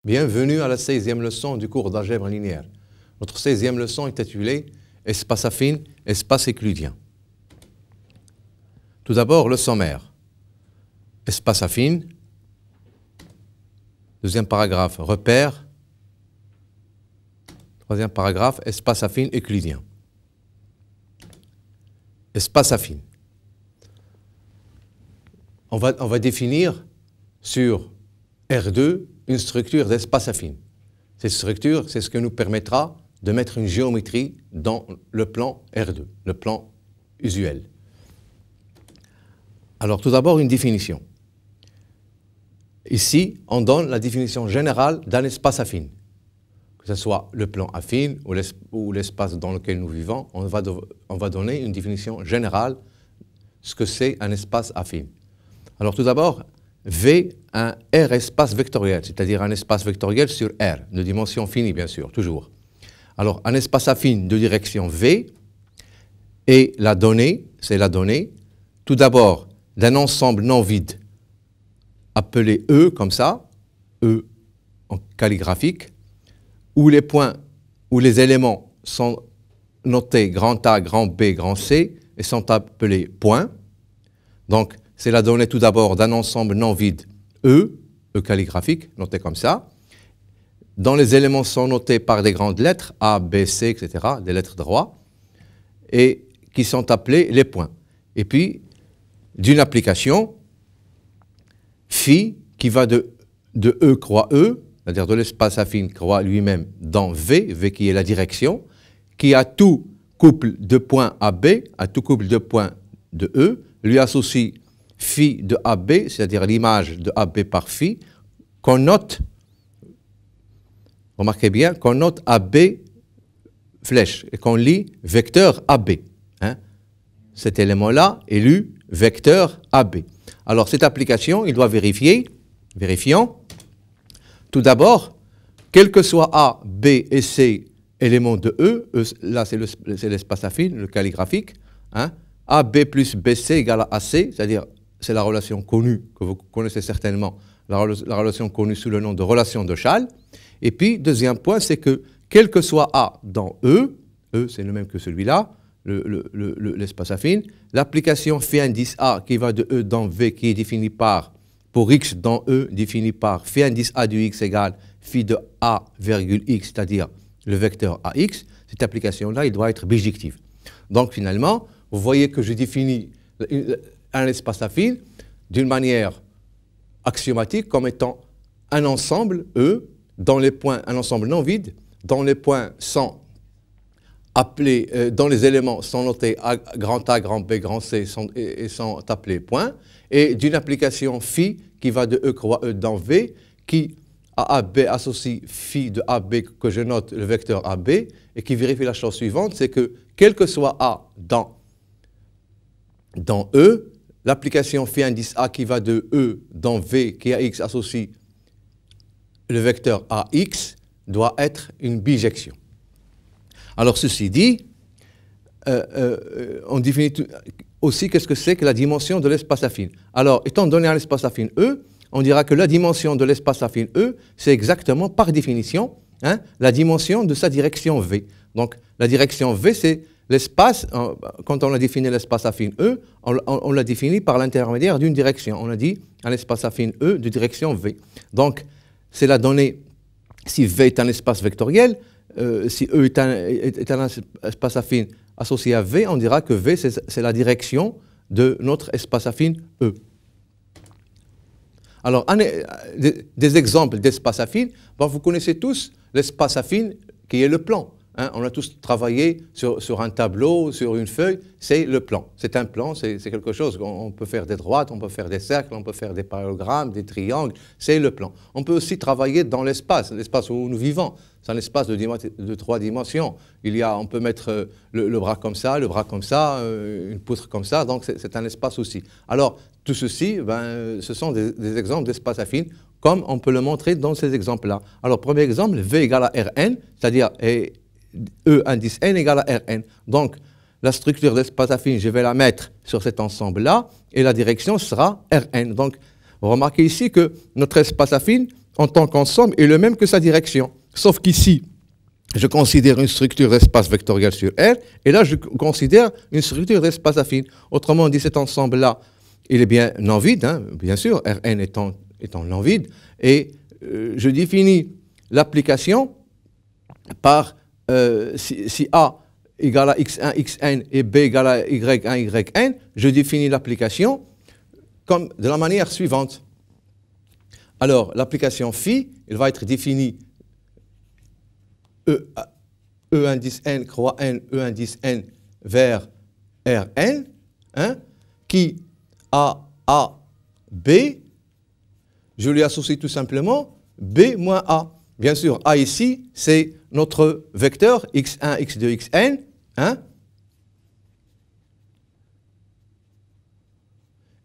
Bienvenue à la 16e leçon du cours d'algèbre linéaire. Notre 16e leçon est intitulée Espace affine, espace euclidien. Tout d'abord, le sommaire. Espace affine. Deuxième paragraphe, repère. Troisième paragraphe, espace affine euclidien. Espace affine. On va définir sur R2 une structure d'espace affine. Cette structure, c'est ce qui nous permettra de mettre une géométrie dans le plan R2, le plan usuel. Alors tout d'abord, une définition. Ici, on donne la définition générale d'un espace affine. Que ce soit le plan affine ou l'espace dans lequel nous vivons, on va donner une définition générale ce que c'est un espace affine. Alors tout d'abord, V, un R espace vectoriel, c'est-à-dire un espace vectoriel sur R, de dimension finie bien sûr, toujours. Alors un espace affine de direction V et la donnée, c'est la donnée, tout d'abord d'un ensemble non vide appelé E comme ça, E en calligraphique, où les points, où les éléments sont notés grand A, grand B, grand C et sont appelés points. Donc c'est la donnée tout d'abord d'un ensemble non vide E calligraphique, noté comme ça, dont les éléments sont notés par des grandes lettres, A, B, C, etc., des lettres de roi, et qui sont appelés les points. Et puis, d'une application, phi, qui va de E croix E, c'est-à-dire de l'espace affine croix lui-même dans V, V qui est la direction, qui à tout couple de points AB, à tout couple de points de E, lui associe phi de AB, c'est-à-dire l'image de AB par phi, qu'on note, remarquez bien, qu'on note AB flèche et qu'on lit vecteur AB. Hein. Cet élément-là est lu vecteur AB. Alors cette application, il doit vérifions, tout d'abord, quel que soit A, B et C éléments de E, là c'est l'espace affine, le calligraphique, hein, AB plus BC égale à AC, c'est-à-dire c'est la relation connue, que vous connaissez certainement, la relation connue sous le nom de relation de Chasles. Et puis, deuxième point, c'est que, quel que soit A dans E c'est le même que celui-là, l'espace affine, l'application phi indice A qui va de E dans V, qui est définie par, pour X dans E, définie par phi indice A du X égale phi de A virgule X, c'est-à-dire le vecteur AX, cette application-là, il doit être bijective. Donc, finalement, vous voyez que je définis un espace affine d'une manière axiomatique comme étant un ensemble E dans les points, un ensemble non vide, dont les points sont appelés, dont les éléments sont notés grand A, grand B, grand C et sont appelés points, et d'une application phi qui va de E croix E dans V, qui à AB associe phi de AB que je note le vecteur AB, et qui vérifie la chose suivante, c'est que quel que soit A dans E, l'application phi indice A qui va de E dans V, qui à X associe le vecteur AX, doit être une bijection. Alors ceci dit, on définit aussi qu'est-ce que c'est que la dimension de l'espace affine. Alors, étant donné un espace affine E, on dira que la dimension de l'espace affine E, c'est exactement, par définition, hein, la dimension de sa direction V. Donc, la direction V, c'est l'espace, quand on a défini l'espace affine E, on l'a défini par l'intermédiaire d'une direction. On a dit un espace affine E de direction V. Donc, c'est la donnée, si V est un espace vectoriel, si E est un espace affine associé à V, on dira que V, c'est la direction de notre espace affine E. Alors, des exemples d'espace affine, bon, vous connaissez tous l'espace affine qui est le plan. Hein, on a tous travaillé sur un tableau, sur une feuille, c'est le plan. C'est un plan, c'est quelque chose. On peut faire des droites, on peut faire des cercles, on peut faire des parallélogrammes, des triangles, c'est le plan. On peut aussi travailler dans l'espace où nous vivons. C'est un espace de 3 dimensions. On peut mettre le bras comme ça, une poutre comme ça, donc c'est un espace aussi. Alors, tout ceci, ce sont des exemples d'espace affine, comme on peut le montrer dans ces exemples-là. Alors, premier exemple, V égale à Rn, c'est-à-dire E indice n égale à Rn. Donc, la structure d'espace affine, je vais la mettre sur cet ensemble-là, et la direction sera Rn. Donc, vous remarquez ici que notre espace affine, en tant qu'ensemble est le même que sa direction. Sauf qu'ici, je considère une structure d'espace vectoriel sur R, et là, je considère une structure d'espace affine. Autrement dit, cet ensemble-là, il est bien non vide, hein, bien sûr, Rn étant non vide, et je définis l'application par si A égale à x1, xn, et B égale à y1, yn, je définis l'application comme de la manière suivante. Alors, l'application phi, elle va être définie E indice n croix n, E indice n vers Rn, hein, qui a B, je lui associe tout simplement B moins A. Bien sûr, A ici, c'est notre vecteur x1, x2, xn, hein,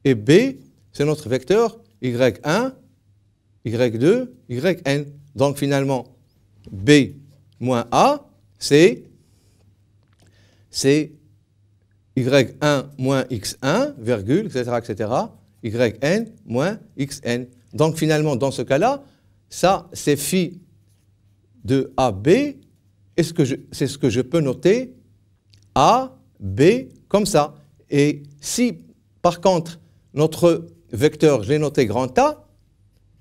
et B, c'est notre vecteur y1, y2, yn. Donc finalement, B moins A, c'est y1 moins x1, virgule, etc., etc., yn moins xn. Donc finalement, dans ce cas-là, ça, c'est phi de AB, c'est ce que je peux noter A, B, comme ça. Et si, par contre, notre vecteur, je l'ai noté grand A,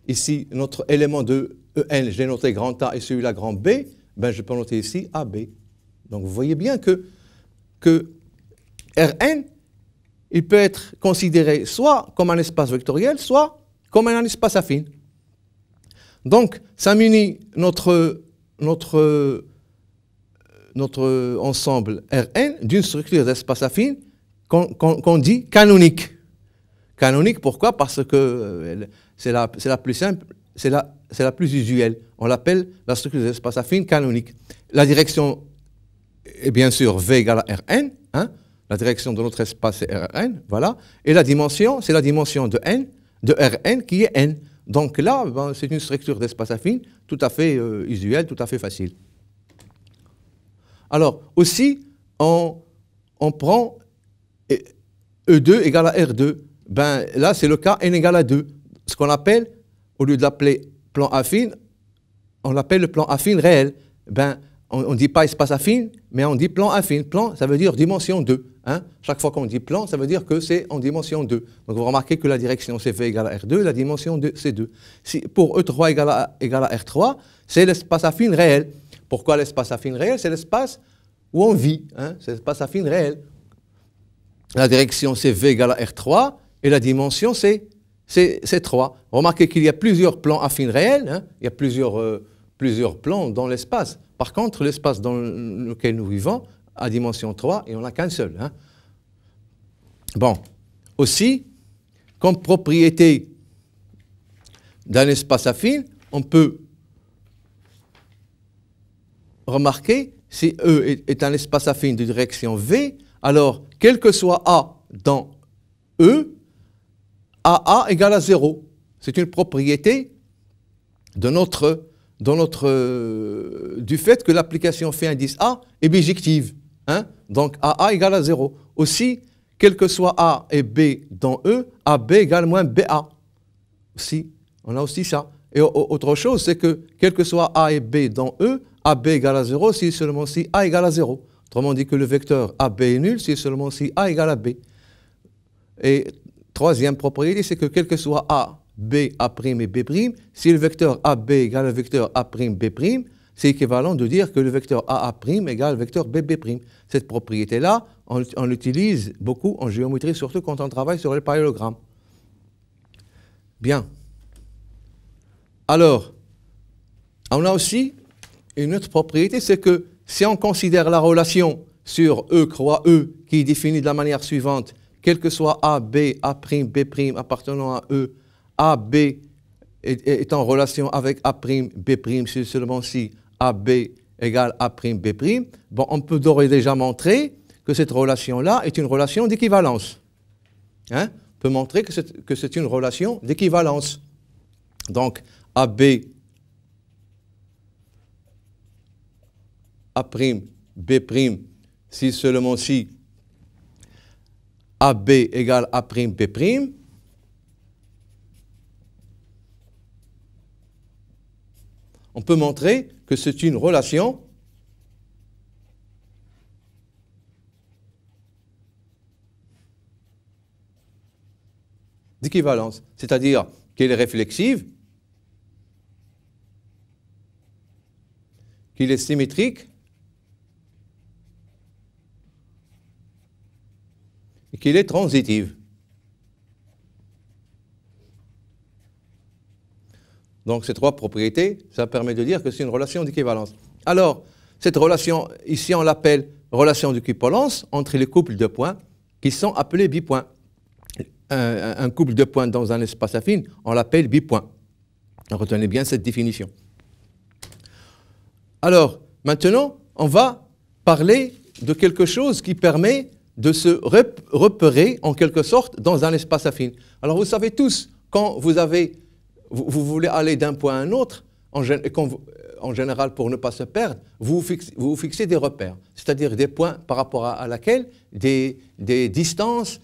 ici, notre élément de En, je l'ai noté grand A et celui-là grand B, ben, je peux noter ici AB. Donc vous voyez bien que Rn, il peut être considéré soit comme un espace vectoriel, soit comme un espace affine. Donc, ça munit notre ensemble Rn d'une structure d'espace affine qu'on dit canonique. Canonique, pourquoi? Parce que c'est la plus simple, c'est la plus usuelle. On l'appelle la structure d'espace affine canonique. La direction est bien sûr V égale à Rn, hein? La direction de notre espace est Rn, voilà. Et la dimension, c'est la dimension de n, de Rn qui est n. Donc là, ben, c'est une structure d'espace affine tout à fait usuelle, tout à fait facile. Alors, aussi, on prend E2 égale à R2. Ben, là, c'est le cas n égale à 2. Ce qu'on appelle, au lieu de l'appeler plan affine, on l'appelle le plan affine réel. Ben, on ne dit pas espace affine, mais on dit plan affine. Plan, ça veut dire dimension 2. Hein? Chaque fois qu'on dit plan, ça veut dire que c'est en dimension 2. Donc vous remarquez que la direction c'est V égale à R2, la dimension 2 c'est 2. Si, pour E3 égale à R3, c'est l'espace affine réel. Pourquoi l'espace affine réel? C'est l'espace où on vit. Hein? C'est l'espace affine réel. La direction c'est V égale à R3 et la dimension c'est 3. Remarquez qu'il y a plusieurs plans affines réels, hein? Il y a plusieurs plans dans l'espace. Par contre, l'espace dans lequel nous vivons a dimension 3 et on n'a qu'un seul. Hein? Bon, aussi, comme propriété d'un espace affine, on peut remarquer si E est un espace affine de direction V, alors quel que soit A dans E, AA égale à 0. C'est une propriété du fait que l'application phi indice A est bijective. Hein? Donc AA égale à 0. Aussi, quel que soit A et B dans E, AB égale moins BA. Aussi, on a aussi ça. Et autre chose, c'est que quel que soit A et B dans E, AB égale à 0 si seulement si A égale à 0. Autrement dit que le vecteur AB est nul si seulement si A égale à B. Et troisième propriété, c'est que quel que soit A, B, A' et B', si le vecteur AB égale le vecteur A', B', c'est équivalent de dire que le vecteur AA' égale le vecteur BB'. Cette propriété-là, on l'utilise beaucoup en géométrie, surtout quand on travaille sur les parallélogrammes. Bien. Alors, on a aussi une autre propriété, c'est que si on considère la relation sur E croix E, qui est définie de la manière suivante, quel que soit A, B, A', B' appartenant à E, A, B est en relation avec A', B', si seulement si AB égale A', B', bon, on peut d'ores et déjà montrer que cette relation-là est une relation d'équivalence. Hein? On peut montrer que c'est une relation d'équivalence. Donc, AB, A', B', si seulement si AB égale A', B', on peut montrer que c'est une relation d'équivalence, c'est-à-dire qu'elle est réflexive, qu'il est symétrique et qu'il est transitive. Donc ces trois propriétés, ça permet de dire que c'est une relation d'équivalence. Alors, cette relation, ici on l'appelle relation d'équivalence entre les couples de points qui sont appelés bipoints. Un couple de points dans un espace affine, on l'appelle bipoint. Retenez bien cette définition. Alors, maintenant, on va parler de quelque chose qui permet de se repérer, en quelque sorte, dans un espace affine. Alors, vous savez tous, quand vous voulez aller d'un point à un autre, en général, pour ne pas se perdre, vous fixez des repères, c'est-à-dire des points par rapport à laquelle, des distances,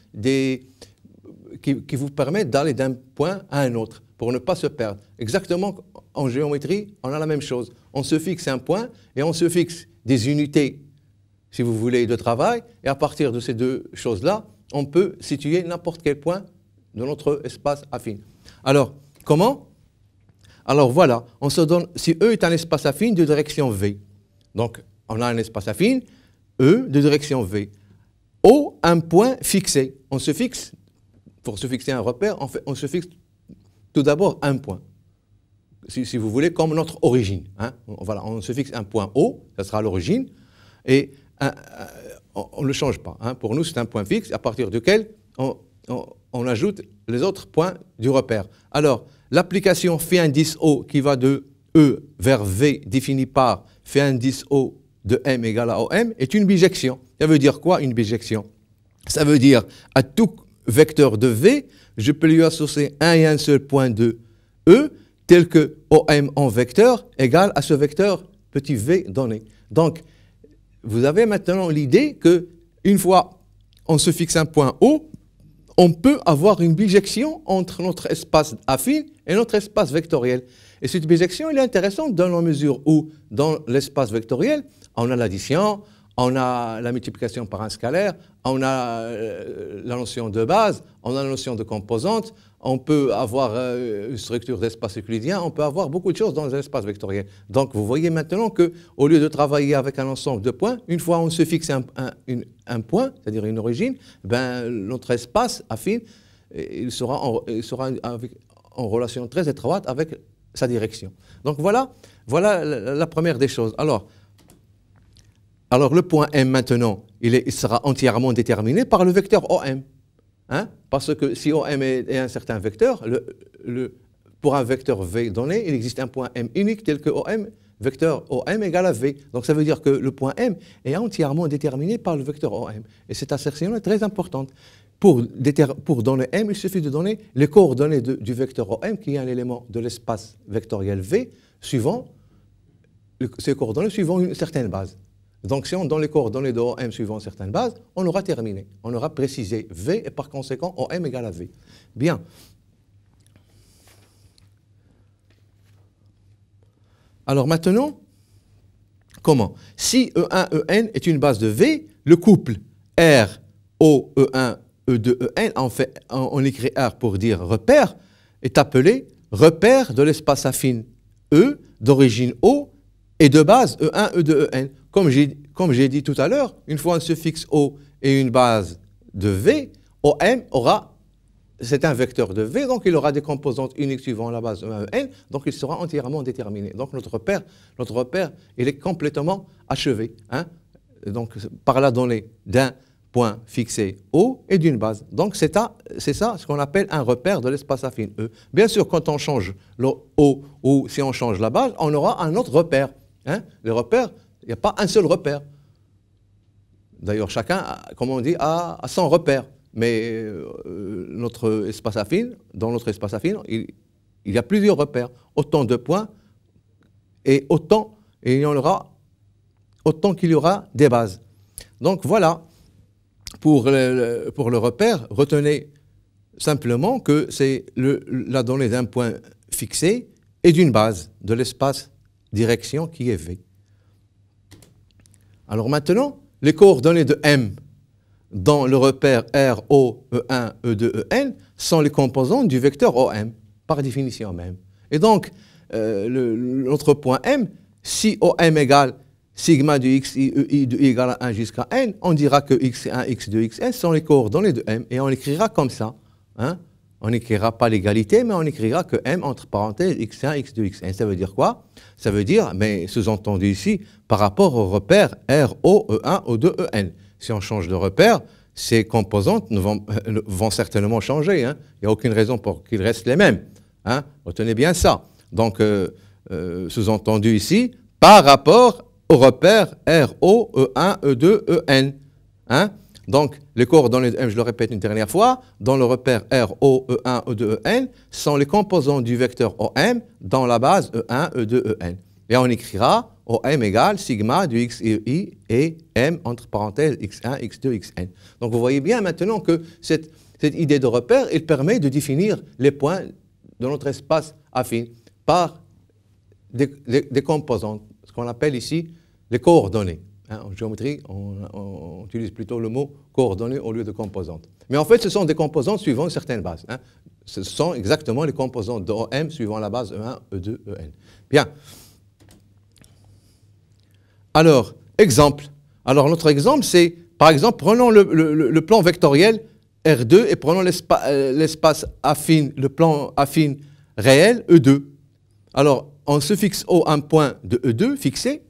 qui vous permettent d'aller d'un point à un autre, pour ne pas se perdre. Exactement, en géométrie, on a la même chose. On se fixe un point et on se fixe des unités, si vous voulez, de travail, et à partir de ces deux choses-là, on peut situer n'importe quel point de notre espace affine. Alors, comment? Alors voilà, on se donne, si E est un espace affine de direction V, donc on a un espace affine, E de direction V. O, un point fixé. On se fixe, pour se fixer un repère, on se fixe tout d'abord un point. Si vous voulez, comme notre origine. Hein. Voilà, on se fixe un point O, ça sera l'origine, et on ne le change pas. Hein. Pour nous, c'est un point fixe à partir duquel on ajoute les autres points du repère. Alors, l'application phi indice O qui va de E vers V définie par phi indice O de M égale à OM est une bijection. Ça veut dire quoi, une bijection? Ça veut dire à tout vecteur de V, je peux lui associer un et un seul point de E, tel que OM en vecteur égale à ce vecteur petit v donné. Donc, vous avez maintenant l'idée que une fois on se fixe un point O, on peut avoir une bijection entre notre espace affine et notre espace vectoriel. Et cette bijection, elle est intéressante dans la mesure où, dans l'espace vectoriel, on a l'addition, on a la multiplication par un scalaire, on a la notion de base, on a la notion de composante, on peut avoir une structure d'espace euclidien, on peut avoir beaucoup de choses dans l'espace vectoriel. Donc vous voyez maintenant qu'au lieu de travailler avec un ensemble de points, une fois on se fixe un point, c'est-à-dire une origine, ben, notre espace affine, il sera en relation très étroite avec sa direction. Donc voilà la première des choses. Alors le point M maintenant, il sera entièrement déterminé par le vecteur OM. Hein? Parce que si OM est un certain vecteur, pour un vecteur V donné, il existe un point M unique tel que OM, vecteur OM égale à V. Donc ça veut dire que le point M est entièrement déterminé par le vecteur OM. Et cette assertion est très importante. Pour donner M, il suffit de donner les coordonnées du vecteur OM, qui est un élément de l'espace vectoriel V, ces coordonnées suivant une certaine base. Donc si on donne les coordonnées de OM suivant certaines bases, on aura terminé. On aura précisé V et par conséquent OM égale à V. Bien. Alors maintenant, comment? Si E1, En est une base de V, le couple R, O, E1, E2, En, on écrit R pour dire repère, est appelé repère de l'espace affine E d'origine O et de base E1, E2, En. Comme j'ai dit tout à l'heure, une fois on se fixe O et une base de V, OM c'est un vecteur de V, donc il aura des composantes uniques suivant la base E1, E, donc il sera entièrement déterminé. Donc notre repère, il est complètement achevé. Hein? Donc par la donnée d'un point fixé O et d'une base. Donc c'est ça ce qu'on appelle un repère de l'espace affine E. Bien sûr, quand on change le O ou si on change la base, on aura un autre repère. Hein? Le repère, il n'y a pas un seul repère. D'ailleurs, chacun, comme on dit, a son repère. Mais notre espace affine, dans notre espace affine, il y a plusieurs repères. Autant de points et il y en aura autant qu'il y aura des bases. Donc voilà, pour le repère, retenez simplement que c'est la donnée d'un point fixé et d'une base de l'espace direction qui est V. Alors maintenant, les coordonnées de M dans le repère R, O, E1, E2, En sont les composantes du vecteur OM, par définition même. Et donc, notre point M, si OM égale sigma de x, I de I égale à 1 jusqu'à N, on dira que x1, x2, xn sont les coordonnées de M, et on l'écrira comme ça. Hein? On n'écrira pas l'égalité, mais on écrira que M entre parenthèses x1, x2, xn. Ça veut dire quoi? Ça veut dire, mais sous-entendu ici, par rapport au repère R, O, E1, O2, En. Si on change de repère, ces composantes vont certainement changer. Hein? Il n'y a aucune raison pour qu'ils restent les mêmes. Hein? Retenez bien ça. Donc, sous-entendu ici, par rapport au repère R, O, E1, E2, En. Hein? Donc, les coordonnées de M, je le répète une dernière fois, dans le repère R, O, E1, E2, En, sont les composants du vecteur OM dans la base E1, E2, En. Et on écrira OM égale sigma du x, I et M entre parenthèses x1, x2, xn. Donc, vous voyez bien maintenant que cette idée de repère, elle permet de définir les points de notre espace affine par des composantes, ce qu'on appelle ici les coordonnées. Hein, en géométrie, on utilise plutôt le mot coordonnées au lieu de composantes. Mais en fait, ce sont des composantes suivant une certaine base. Hein. Ce sont exactement les composantes de OM suivant la base E1, E2, En. Bien. Alors, exemple. Alors, notre exemple, c'est, par exemple, prenons le plan vectoriel R2 et prenons l'espace affine, le plan affine réel E2. Alors, on se fixe un point de E2 fixé,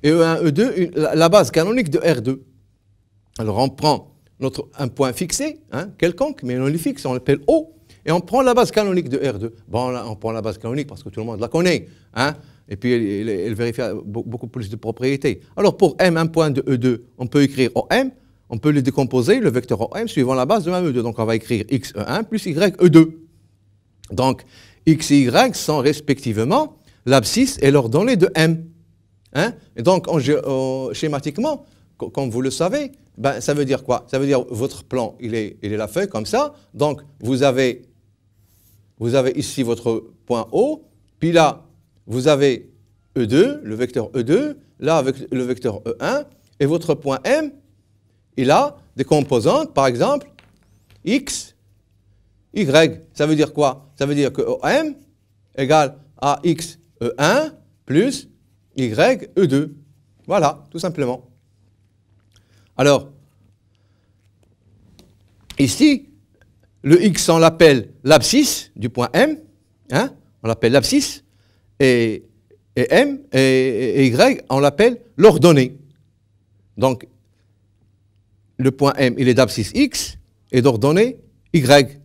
et E1, E2, la base canonique de R2. Alors, on prend un point fixé, hein, quelconque, mais on le fixe, on l'appelle O, et on prend la base canonique de R2. Bon, là, on prend la base canonique parce que tout le monde la connaît, hein, et puis elle vérifie beaucoup plus de propriétés. Alors, pour M, un point de E2, on peut écrire OM, on peut le décomposer, le vecteur OM, suivant la base de E1, E2. Donc, on va écrire XE1 plus YE2. Donc, X et Y sont respectivement l'abscisse et l'ordonnée de M. Hein? Et donc, schématiquement, comme vous le savez, ben, ça veut dire quoi? Ça veut dire votre plan, il est la feuille comme ça. Donc, vous avez ici votre point O, puis là, vous avez E2, le vecteur E2, là, avec le vecteur E1, et votre point M, il a des composantes, par exemple, X, Y. Ça veut dire quoi? Ça veut dire que OM égale à X E1 plus Y E2. Voilà, tout simplement. Alors, ici, le X, on l'appelle l'abscisse du point M. Hein, on l'appelle l'abscisse. Et M et Y, on l'appelle l'ordonnée. Donc, le point M, il est d'abscisse X et d'ordonnée Y.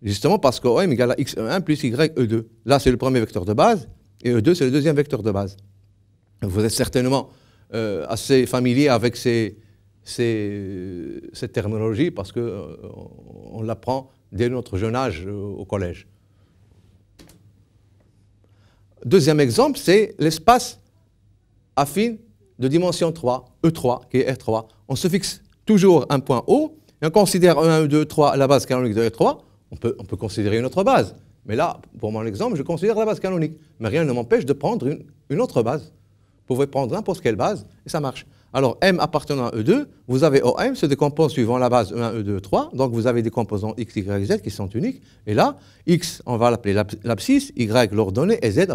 Justement parce que OM égale à X1 plus YE2. Là, c'est le premier vecteur de base, et E2, c'est le deuxième vecteur de base. Vous êtes certainement assez familier avec cette terminologie parce qu'on l'apprend dès notre jeune âge au collège. Deuxième exemple, c'est l'espace affine de dimension 3, E3, qui est R3. On se fixe toujours un point O, et on considère E1, E2, E3 la base canonique de R3. On peut considérer une autre base. Mais là, pour mon exemple, je considère la base canonique. Mais rien ne m'empêche de prendre une autre base. Vous pouvez prendre n'importe quelle base, et ça marche. Alors, M appartenant à E2, vous avez OM, se décompose suivant la base E1, E2, E3. Donc, vous avez des composants X, Y, Z qui sont uniques. Et là, X, on va l'appeler l'abscisse, Y, l'ordonnée, et Z,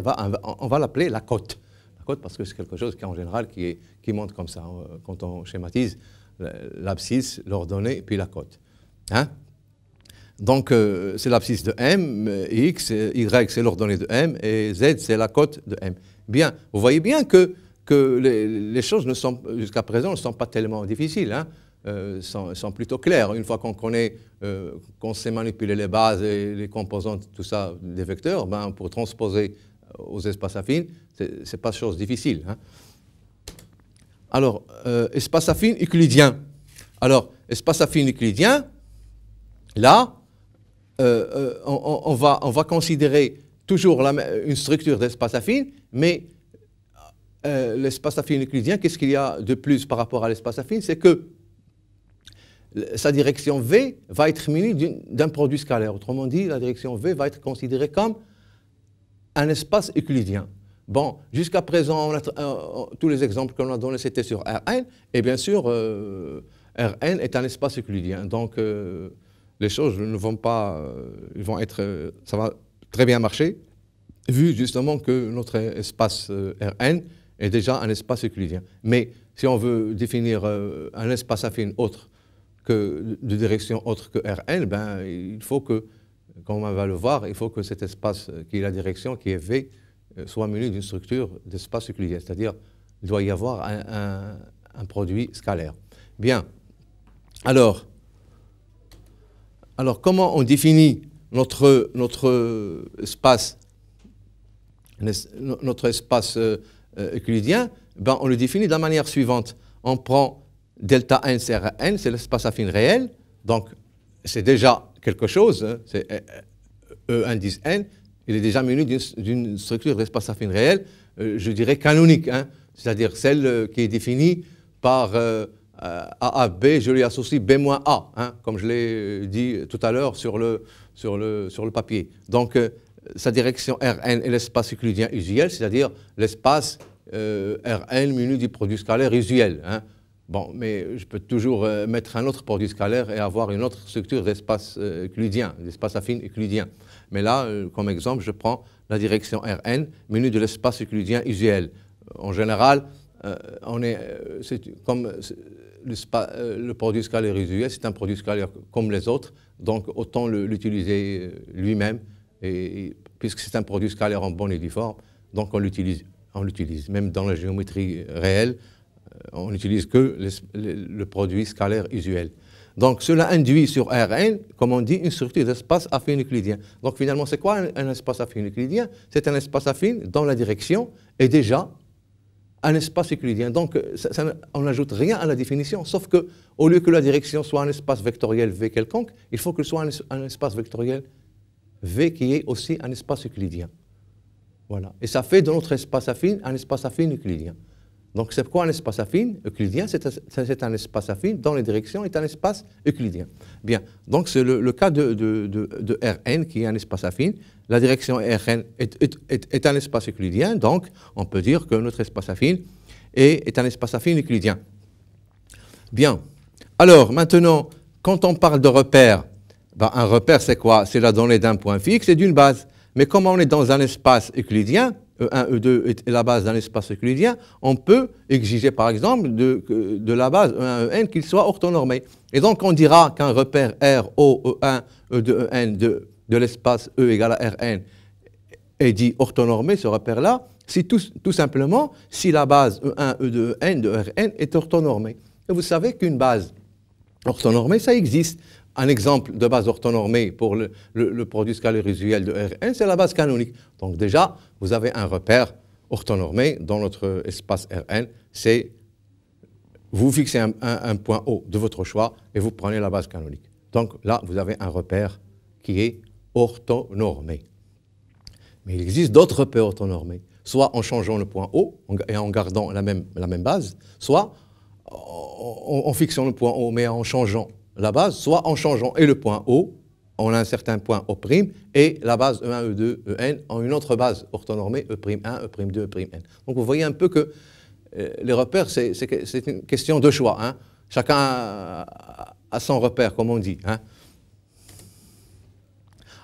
on va l'appeler la cote. La cote, parce que c'est quelque chose qui, en général, qui monte comme ça, quand on schématise l'abscisse, l'ordonnée, puis la cote. Hein? Donc, c'est l'abscisse de M, X, Y, c'est l'ordonnée de M, et Z, c'est la cote de M. Bien, vous voyez bien que les choses, jusqu'à présent, ne sont pas tellement difficiles, hein, sont plutôt claires. Une fois qu'on connaît, qu'on sait manipuler les bases et les composantes, tout ça, des vecteurs, ben, pour transposer aux espaces affines, ce n'est pas chose difficile. Hein. Alors, espace affine euclidien. Alors, espace affine euclidien, là, on va considérer toujours une structure d'espace affine, mais l'espace affine euclidien, qu'est-ce qu'il y a de plus par rapport à l'espace affine? C'est que sa direction V va être munie d'un produit scalaire. Autrement dit, la direction V va être considérée comme un espace euclidien. Bon, jusqu'à présent, tous les exemples qu'on a donnés, c'était sur Rn, et bien sûr, Rn est un espace euclidien. Donc, les choses ne vont pas, ils vont être, ça va très bien marcher, vu justement que notre espace Rn est déjà un espace euclidien. Mais si on veut définir un espace affine autre de direction autre que Rn, ben, il faut que, comme on va le voir, il faut que cet espace qui est la direction, qui est V, soit muni d'une structure d'espace euclidien. C'est-à-dire, il doit y avoir un produit scalaire. Bien. Alors, comment on définit notre espace euclidien? Ben, on le définit de la manière suivante. On prend delta n, c'est Rn, c'est l'espace affine réel. Donc, c'est déjà quelque chose. Hein, c'est E indice n. Il est déjà muni d'une structure d'espace affine réel, je dirais canonique. Hein, c'est-à-dire celle qui est définie par A, B, je lui associe B-A, hein, comme je l'ai dit tout à l'heure sur le papier. Donc, sa direction Rn est l'espace euclidien usuel, c'est-à-dire l'espace Rn muni du produit scalaire usuel. Hein. Bon, mais je peux toujours mettre un autre produit scalaire et avoir une autre structure d'espace euclidien, d'espace affine euclidien. Mais là, comme exemple, je prends la direction Rn muni de l'espace euclidien usuel. En général, le produit scalaire usuel, c'est un produit scalaire comme les autres, donc autant l'utiliser lui-même, puisque c'est un produit scalaire en bonne et due forme, donc on l'utilise. Même dans la géométrie réelle, on n'utilise que le produit scalaire usuel. Donc cela induit sur Rn, comme on dit, une structure d'espace affine euclidien. Donc finalement, c'est quoi un espace affine euclidien? C'est un espace affine dont la direction est déjà un espace euclidien. Donc, on n'ajoute rien à la définition, sauf qu'au lieu que la direction soit un espace vectoriel V quelconque, il faut que ce soit un espace vectoriel V qui est aussi un espace euclidien. Voilà. Et ça fait de notre espace affine un espace affine euclidien. Donc, c'est quoi un espace affine euclidien? C'est un espace affine dont la direction est un espace euclidien. Bien. Donc, c'est le cas de Rn qui est un espace affine. La direction Rn est un espace euclidien, donc on peut dire que notre espace affine est un espace affine euclidien. Bien. Alors, maintenant, quand on parle de repère, ben, un repère, c'est quoi? C'est la donnée d'un point fixe et d'une base. Mais comme on est dans un espace euclidien, E1, E2 est la base d'un espace euclidien, on peut exiger par exemple de la base E1, En qu'il soit orthonormé. Et donc on dira qu'un repère R, O, E1, E2, En de l'espace E égale à Rn est dit orthonormé, ce repère-là, si tout simplement si la base E1, E2, En de Rn est orthonormée. Et vous savez qu'une base orthonormée, ça existe. Un exemple de base orthonormée pour le produit scalaire usuel de Rn, c'est la base canonique. Donc déjà, vous avez un repère orthonormé dans notre espace Rn. C'est, vous fixez un point O de votre choix et vous prenez la base canonique. Donc là, vous avez un repère qui est orthonormé. Mais il existe d'autres repères orthonormés, soit en changeant le point O et en gardant la même base, soit en fixant le point O mais en changeant la base, soit en changeant et le point O, on a un certain point O' et la base E1, E2, En en une autre base orthonormée E'1, E'2, E'N. Donc vous voyez un peu que les repères, c'est une question de choix. Hein. Chacun a son repère, comme on dit. Hein.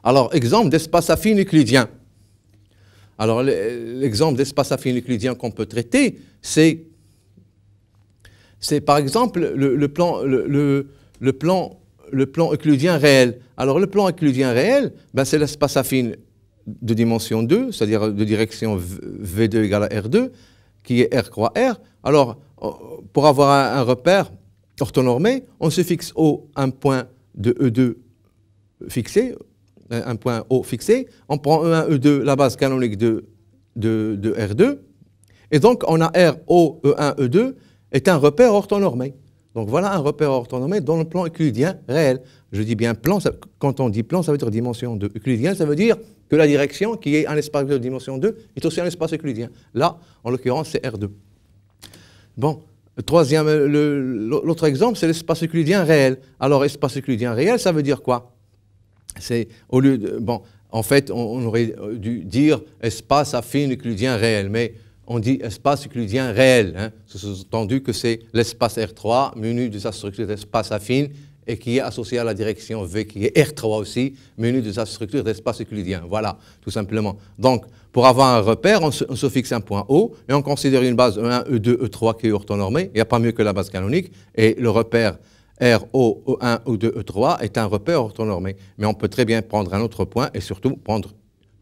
Alors, exemple d'espace affine euclidien. Alors, l'exemple d'espace affine euclidien qu'on peut traiter, c'est par exemple le plan euclidien réel. Alors, le plan euclidien réel, ben, c'est l'espace affine de dimension 2, c'est-à-dire de direction V2 égale à R2, qui est R croix R. Alors, pour avoir un repère orthonormé, on se fixe un point de E2 fixé, un point O fixé, on prend E1, E2, la base canonique de R2, et donc on a R, O, E1, E2 est un repère orthonormé. Donc voilà un repère orthonormé dans le plan euclidien réel. Je dis bien plan, quand on dit plan, ça veut dire dimension 2. Euclidien, ça veut dire que la direction, qui est un espace de dimension 2, est aussi un espace euclidien. Là, en l'occurrence, c'est R2. Bon, l'autre exemple, c'est l'espace euclidien réel. Alors, espace euclidien réel, ça veut dire quoi? C'est au lieu de, bon, En fait, on aurait dû dire espace affine euclidien réel, mais on dit espace euclidien réel. Hein. Sous-entendu que c'est l'espace R3 muni de sa structure d'espace affine et qui est associé à la direction V qui est R3 aussi, muni de sa structure d'espace euclidien. Voilà, tout simplement. Donc, pour avoir un repère, on se fixe un point O et on considère une base E1, E2, E3 qui est orthonormée. Il n'y a pas mieux que la base canonique. Et le repère RO, E1, E2, E3 est un repère orthonormé. Mais on peut très bien prendre un autre point et surtout prendre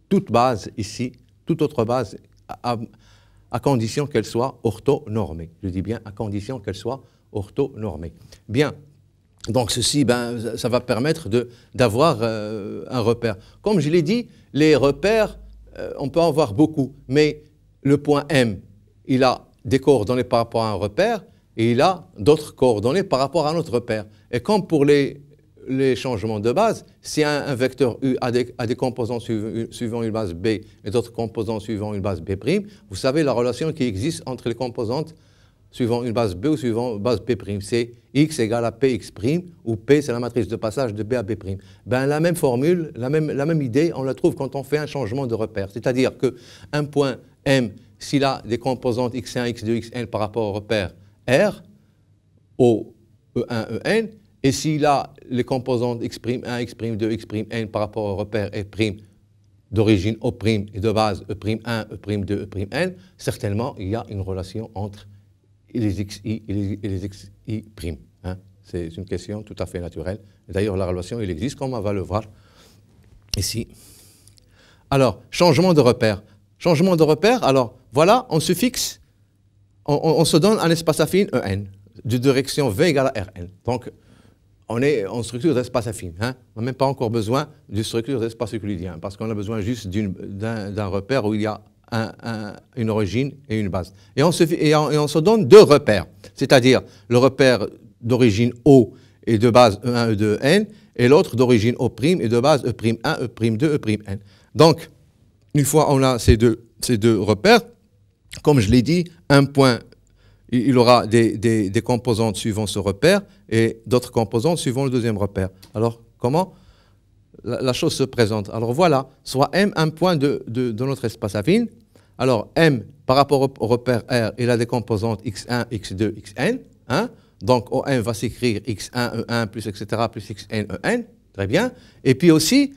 toute base ici, toute autre base, à condition qu'elle soit orthonormée. Je dis bien à condition qu'elle soit orthonormée. Bien. Donc ceci, ça va permettre d'avoir un repère. Comme je l'ai dit, les repères, on peut en avoir beaucoup, mais le point M, il a des coordonnées par rapport à un repère et il a d'autres coordonnées par rapport à un autre repère. Et comme pour les changements de base, si un vecteur U a des composants suivant une base B et d'autres composants suivant une base B', vous savez la relation qui existe entre les composantes suivant une base B ou suivant une base B', c'est X égale à Px', où P c'est la matrice de passage de B à B'. La même formule, la même idée, on la trouve quand on fait un changement de repère. C'est-à-dire qu'un point M, s'il a des composantes x1, x2, xn par rapport au repère R, O, E1, En, et s'il a les composantes x'1, x'2, x'n par rapport au repère R' d'origine O' et de base E'1, E'2, E'n, certainement il y a une relation entre les xi et les xi'. Hein. C'est une question tout à fait naturelle. D'ailleurs, la relation, il existe, comme on va le voir ici. Alors, changement de repère. Changement de repère, alors, voilà, on se fixe, on se donne un espace affine En, de direction V égale à Rn. Donc, on est en structure d'espace affine. Hein. On n'a même pas encore besoin d'une structure d'espace euclidien, parce qu'on a besoin juste d'un repère où il y a une origine et une base. Et on se donne deux repères, c'est-à-dire le repère d'origine O et de base E1, E2, N, et l'autre d'origine O' et de base E'1, E'2, E'n. Donc, une fois on a ces deux repères, comme je l'ai dit, un point, il aura des composantes suivant ce repère et d'autres composantes suivant le deuxième repère. Alors, comment la chose se présente? Alors voilà, soit M, un point de notre espace affine. Alors M, par rapport au repère R, il a des composantes x1, x2, xn. Hein? Donc OM va s'écrire x1, E1, plus etc., plus xn, En. Très bien. Et puis aussi,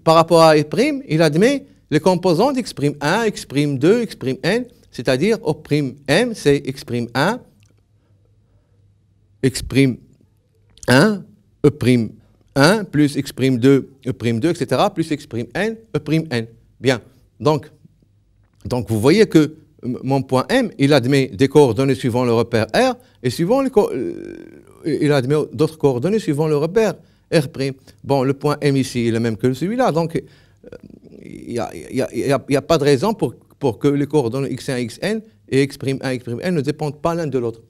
par rapport à R', il admet les composantes x'1, x'2, x'n, c'est-à-dire O'M, c'est x'1, x'1, E'1 plus x'2, E'2, etc., plus x'n, E'n. Bien. Donc, vous voyez que mon point M, il admet des coordonnées suivant le repère R, et il admet d'autres coordonnées suivant le repère R'. Bon, le point M ici est le même que celui-là, donc il n'y a pas de raison pour que les coordonnées x1, xn et x'1, x'n ne dépendent pas l'un de l'autre.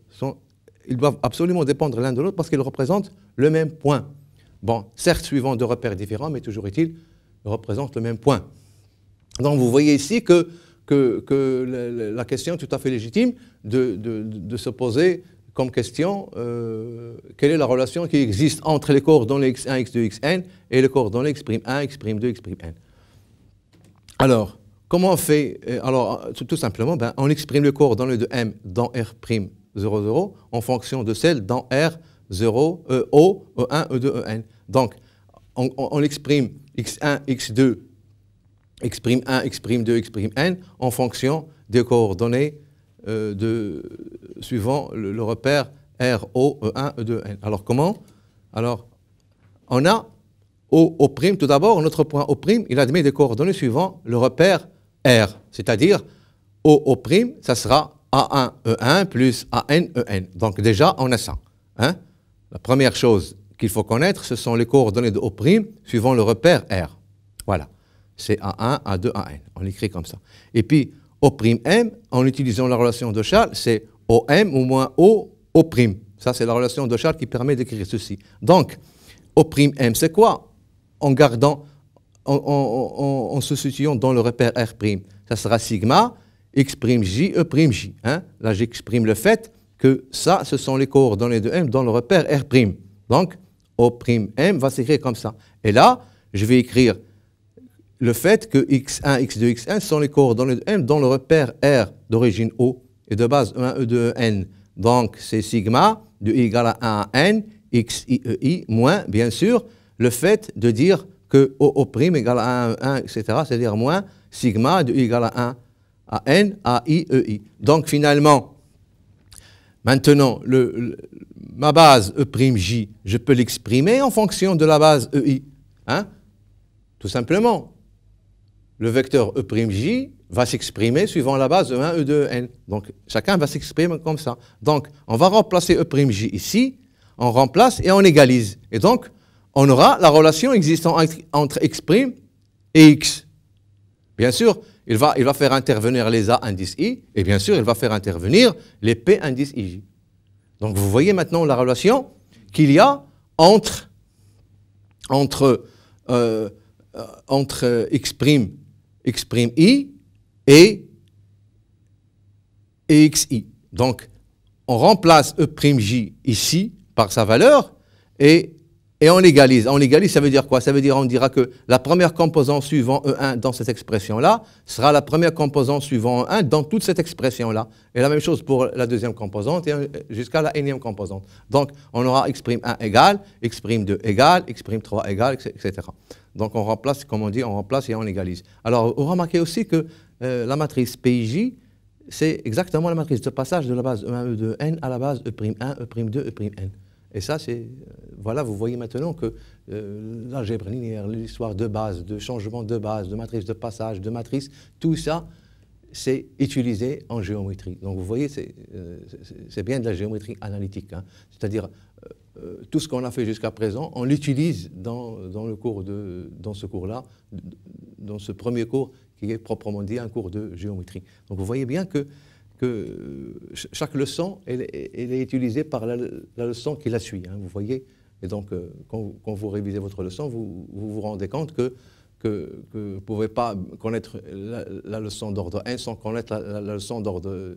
Ils doivent absolument dépendre l'un de l'autre parce qu'ils représentent le même point. Bon, certes, suivant deux repères différents, mais toujours est-il, ils représentent le même point. Donc, vous voyez ici que la question est tout à fait légitime de se poser comme question quelle est la relation qui existe entre les coordonnées x1, x2, xn et les coordonnées x'1, x'2, x'n. Alors, comment on fait? Alors, tout simplement, on exprime les coordonnées de M dans R', 0, 0, en fonction de celles dans R, 0, O, E1, E2, En. Donc, on exprime x1, x2, x'1, x'2, x'n en fonction des coordonnées suivant le repère R, O, E1, E2, N. Alors, comment? Alors, on a O', tout d'abord, notre point O', il admet des coordonnées suivant le repère R, c'est-à-dire O', ça sera A1, E1 plus AN, EN. Donc déjà, on a ça. Hein? La première chose qu'il faut connaître, ce sont les coordonnées de O' suivant le repère R. Voilà. C'est A1, A2, AN. On l'écrit comme ça. Et puis, O'M, en utilisant la relation de Charles, c'est OM ou moins O'. Ça, c'est la relation de Charles qui permet d'écrire ceci. Donc, O'M, c'est quoi? En gardant, en se situant dans le repère R', ça sera sigma X'J, E'J. Hein? Là, j'exprime le fait que ça, ce sont les coordonnées de M dans le repère R'. Donc, O'M va s'écrire comme ça. Et là, je vais écrire le fait que x1, x2, xn sont les coordonnées de n dont le repère R d'origine O et de base E1, E2, N. Donc, c'est sigma de i égale à 1 à n, x, i, e, i, moins, bien sûr, le fait de dire que O' égale à 1, 1, etc., c'est-à-dire moins sigma de i égale à 1 à n, a, i, e, i. Donc, finalement, maintenant, ma base E'J, je peux l'exprimer en fonction de la base EI. Hein? Tout simplement. Le vecteur E'J va s'exprimer suivant la base E1, E2, N. Donc, chacun va s'exprimer comme ça. Donc, on va remplacer E'J ici, on remplace et on égalise. Et donc, on aura la relation existant entre X' et X. Bien sûr, il va faire intervenir les A indice I, et bien sûr, il va faire intervenir les P indice IJ. Donc, vous voyez maintenant la relation qu'il y a entre X', I et XI. Donc, on remplace E'J ici par sa valeur et on l'égalise. On l'égalise, ça veut dire quoi? Ça veut dire on dira que la première composante suivant E1 dans cette expression-là sera la première composante suivant E1 dans toute cette expression-là. Et la même chose pour la deuxième composante et jusqu'à la énième composante. Donc, on aura X'1 égale, X'2 égale, X'3 égale, etc. Donc, on remplace, comme on dit, on remplace et on égalise. Alors, on remarquez aussi que la matrice PIJ, c'est exactement la matrice de passage de la base E1, E2, N à la base E'1, E'2, E'N. Et ça, c'est, voilà, vous voyez maintenant que l'algèbre linéaire, l'histoire de base, de changement de base, de matrice de passage, de matrice, tout ça, c'est utilisé en géométrie. Donc vous voyez, c'est bien de la géométrie analytique. Hein. C'est-à-dire, tout ce qu'on a fait jusqu'à présent, on l'utilise dans ce cours-là, dans ce premier cours qui est proprement dit un cours de géométrie. Donc vous voyez bien que chaque leçon, elle est utilisée par la leçon qui la suit, hein, vous voyez. Et donc, quand vous révisez votre leçon, vous vous rendez compte que vous ne pouvez pas connaître la leçon d'ordre 1 sans connaître la leçon d'ordre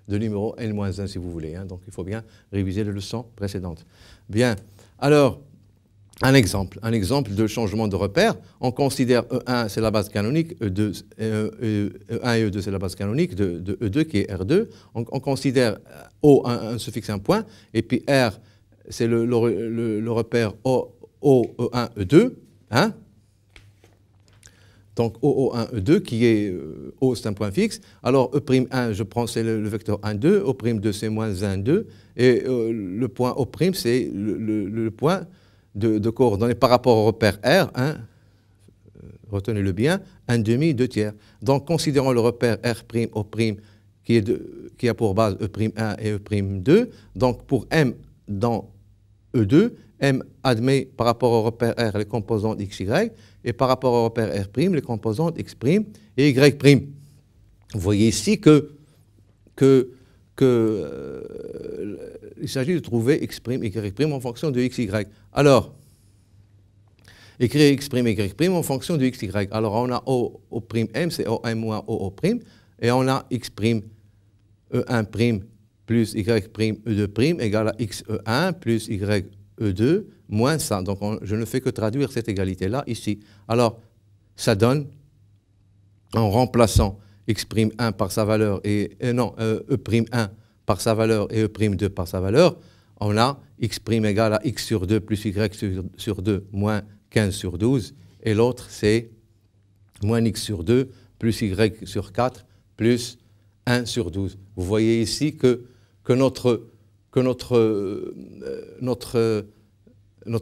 de numéro n-1, si vous voulez. Hein. Donc, il faut bien réviser les leçons précédentes. Bien. Alors, un exemple de changement de repère. On considère E1, c'est la base canonique, E1 et E2, c'est la base canonique de E2 qui est R2. On considère O un suffixe un point, et puis R, c'est le repère O, E1, E2. Hein? Donc O1, E2, qui est O, c'est un point fixe. Alors E'1, je prends, c'est le vecteur 1, 2. O'2, c'est moins 1, 2. Et le point O', c'est le point de coordonnées par rapport au repère R, hein, retenez-le bien, 1/2, 2/3. Donc, considérons le repère R', O', qui a pour base E'1 et E'2. Donc, pour M dans E2, M admet par rapport au repère R les composantes XY, et par rapport au repère R', les composantes X' et Y'. Vous voyez ici il s'agit de trouver X', Y' en fonction de X, Y. Alors, écrire X', Y' en fonction de X, Y. Alors, on a O', c'est O'M moins O', et on a X', E1' plus Y', E2' égale à X, E1 plus Y, E2 moins ça. Donc, je ne fais que traduire cette égalité-là ici. Alors, ça donne, en remplaçant X'1 par sa valeur E'1 par sa valeur et E'2 par sa valeur, on a X' égale à X sur 2 plus Y sur 2 moins 15 sur 12, et l'autre c'est moins X sur 2 plus Y sur 4 plus 1 sur 12. Vous voyez ici que notre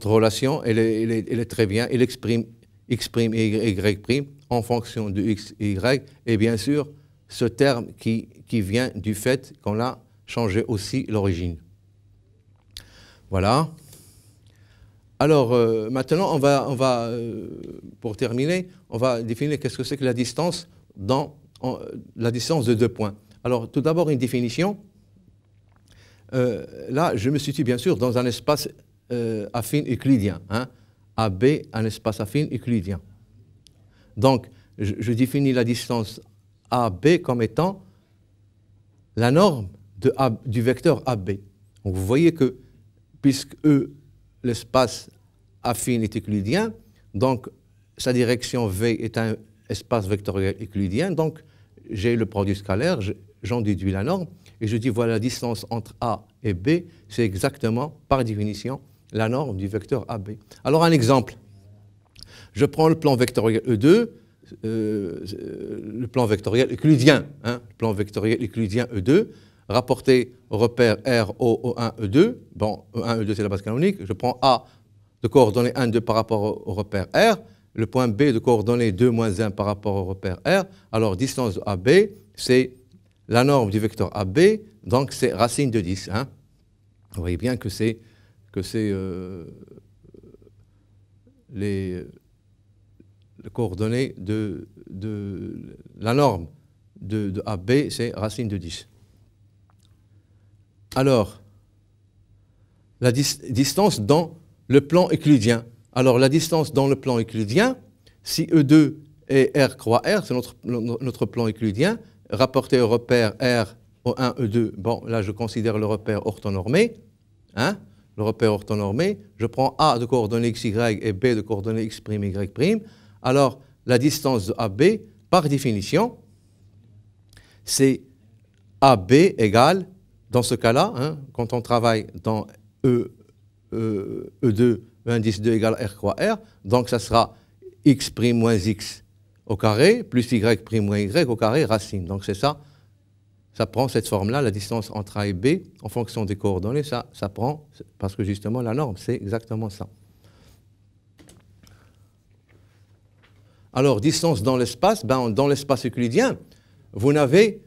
relation, elle est très bien, elle exprime X' et Y' en fonction de X et Y, et bien sûr, ce terme qui vient du fait qu'on a changé aussi l'origine. Voilà. Alors, maintenant, on va pour terminer, on va définir qu'est-ce que c'est que la distance la distance de deux points. Alors, tout d'abord, une définition. Là, je me situe bien sûr dans un espace affine euclidien. Hein. AB, un espace affine euclidien. Donc, je définis la distance AB comme étant la norme du vecteur AB. Donc, vous voyez que, puisque l'espace affine est euclidien, donc sa direction V est un espace vectoriel euclidien, donc j'ai le produit scalaire, j'en déduis la norme, et je dis voilà la distance entre A et B, c'est exactement, par définition, la norme du vecteur AB. Alors un exemple, je prends le plan vectoriel E2, le plan vectoriel euclidien, le plan vectoriel euclidien E2, rapporté au repère R, O, O1, E2, bon, E1, E2 c'est la base canonique, je prends A de coordonnées 1, 2 par rapport au repère R, le point B de coordonnées 2, moins 1 par rapport au repère R, alors distance de AB, c'est la norme du vecteur AB, donc c'est racine de 10. Vous voyez bien que c'est les coordonnées de la norme de AB, c'est racine de 10. Alors, la distance dans le plan euclidien. Alors, la distance dans le plan euclidien, si E2 et R croix R, c'est notre plan euclidien, rapporté au repère R, O1, E2, bon, là, je considère le repère orthonormé, le repère orthonormé, je prends A de coordonnées XY et B de coordonnées X', Y', alors la distance de AB, par définition, c'est AB égale, dans ce cas-là, quand on travaille dans E2, indice 2 égale R croix R, donc ça sera X' moins X au carré, plus Y' moins Y au carré, racine. Donc c'est ça, ça prend cette forme-là, la distance entre A et B, en fonction des coordonnées, ça prend, parce que justement la norme, c'est exactement ça. Alors, distance dans l'espace, dans l'espace euclidien, vous n'avez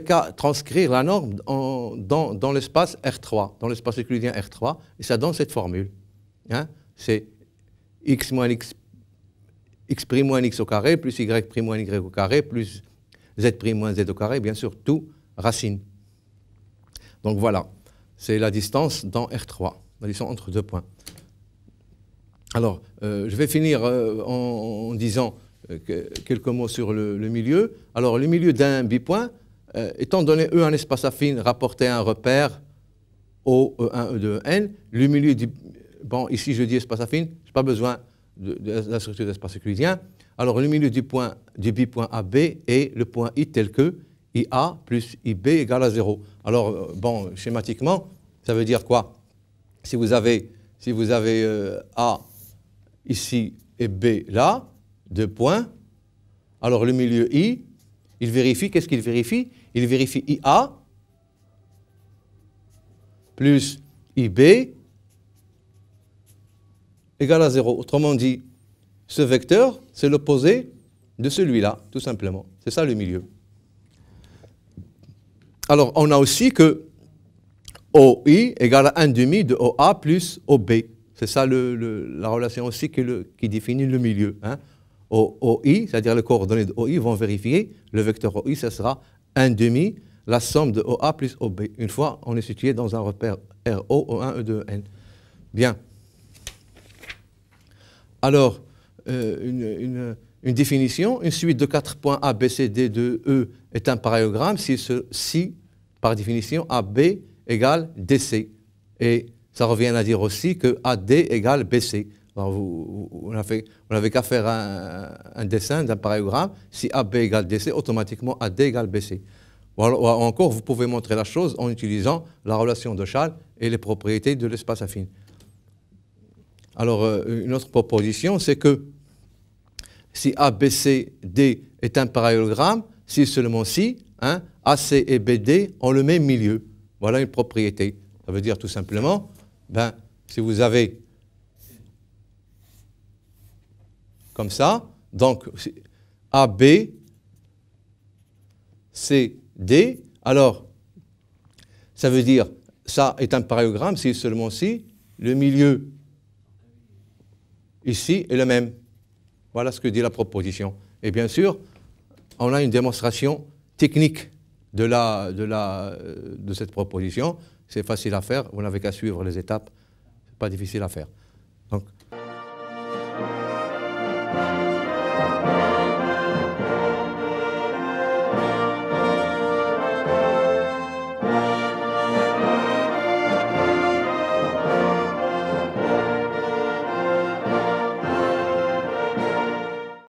qu'à transcrire la norme dans l'espace R3, dans l'espace euclidien R3, et ça donne cette formule. C'est X moins X, X' moins X au carré, plus Y' moins Y au carré, plus Z' moins Z au carré, bien sûr, tout racine. Donc voilà, c'est la distance dans R3, la distance entre deux points. Alors, je vais finir en disant quelques mots sur le milieu. Alors, le milieu d'un bipoint, étant donné E un espace affine rapporté à un repère O, E1, E2, N, le milieu du... Bon, ici, je dis espace affine, je n'ai pas besoin de la structure d'espace euclidien. Alors, le milieu du bipoint AB est le point I tel que IA plus IB égale à 0. Alors, bon, schématiquement, ça veut dire quoi? Si vous avez A ici et B là, deux points, alors le milieu I, il vérifie, qu'est-ce qu'il vérifie? Il vérifie IA plus IB égale à 0. Autrement dit, ce vecteur, c'est l'opposé de celui-là, tout simplement. C'est ça le milieu. Alors, on a aussi que OI égale à 1,5 de OA plus OB. C'est ça la relation aussi qui définit le milieu. OI, c'est-à-dire les coordonnées de OI vont vérifier, le vecteur OI, ça sera 1,5, la somme de OA plus OB. Une fois, on est situé dans un repère RO, O1, E2, N. Bien. Alors, une définition, une suite de 4 points A, B, C, D de E est un parallélogramme si par définition, AB égale DC. Et ça revient à dire aussi que AD égale BC. Alors on n'avait qu'à faire un dessin d'un parallélogramme. Si AB égale DC, automatiquement AD égale BC. Ou encore, vous pouvez montrer la chose en utilisant la relation de Schall et les propriétés de l'espace affine. Alors, une autre proposition, c'est que si ABCD est un parallélogramme, si seulement si, AC et BD ont le même milieu. Voilà une propriété. Ça veut dire tout simplement, si vous avez comme ça, donc AB, C, D, alors ça veut dire ça est un parallélogramme si seulement si le milieu ici est le même. Voilà ce que dit la proposition. Et bien sûr, on a une démonstration technique de cette proposition. C'est facile à faire, vous n'avez qu'à suivre les étapes, ce n'est pas difficile à faire. Donc,